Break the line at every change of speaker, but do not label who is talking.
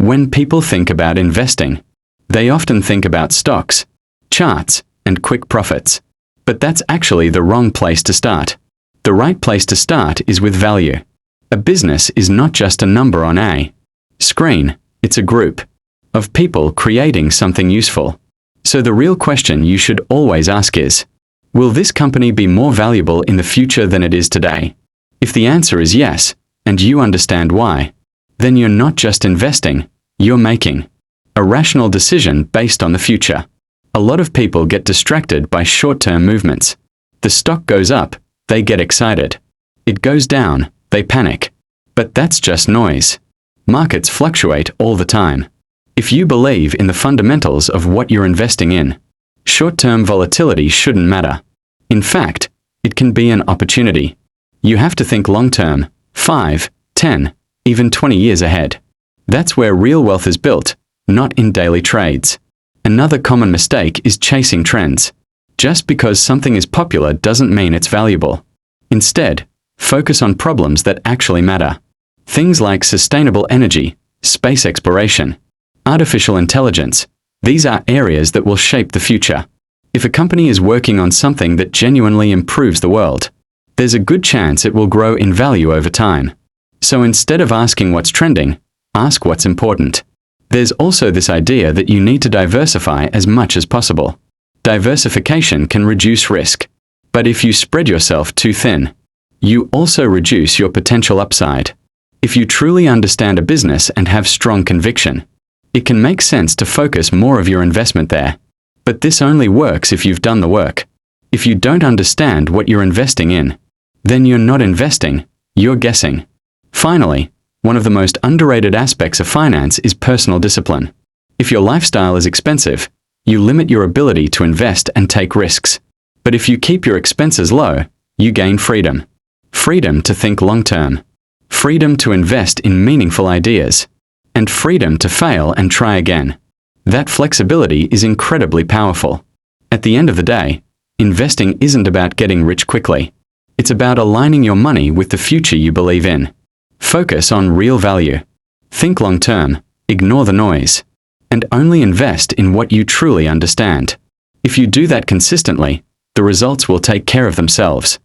When people think about investing, they often think about stocks, charts, and quick profits. But that's actually the wrong place to start. The right place to start is with value. A business is not just a number on a screen, it's a group of people creating something useful. So the real question you should always ask is, will this company be more valuable in the future than it is today? If the answer is yes, and you understand why, then you're not just investing, you're making a rational decision based on the future. A lot of people get distracted by short-term movements. The stock goes up, they get excited. It goes down, they panic. But that's just noise. Markets fluctuate all the time. If you believe in the fundamentals of what you're investing in, short-term volatility shouldn't matter. In fact, it can be an opportunity. You have to think long-term, 5, 10, even 20 years ahead. That's where real wealth is built, not in daily trades. Another common mistake is chasing trends. Just because something is popular doesn't mean it's valuable. Instead, focus on problems that actually matter. Things like sustainable energy, space exploration, artificial intelligence. These are areas that will shape the future. If a company is working on something that genuinely improves the world, there's a good chance it will grow in value over time. So instead of asking what's trending, ask what's important. There's also this idea that you need to diversify as much as possible. Diversification can reduce risk. But if you spread yourself too thin, you also reduce your potential upside. If you truly understand a business and have strong conviction, it can make sense to focus more of your investment there. But this only works if you've done the work. If you don't understand what you're investing in, then you're not investing, you're guessing. Finally, one of the most underrated aspects of finance is personal discipline. If your lifestyle is expensive, you limit your ability to invest and take risks. But if you keep your expenses low, you gain freedom. Freedom to think long-term. Freedom to invest in meaningful ideas. And freedom to fail and try again. That flexibility is incredibly powerful. At the end of the day, investing isn't about getting rich quickly. It's about aligning your money with the future you believe in. Focus on real value. Think long-term, ignore the noise, and only invest in what you truly understand. If you do that consistently, the results will take care of themselves.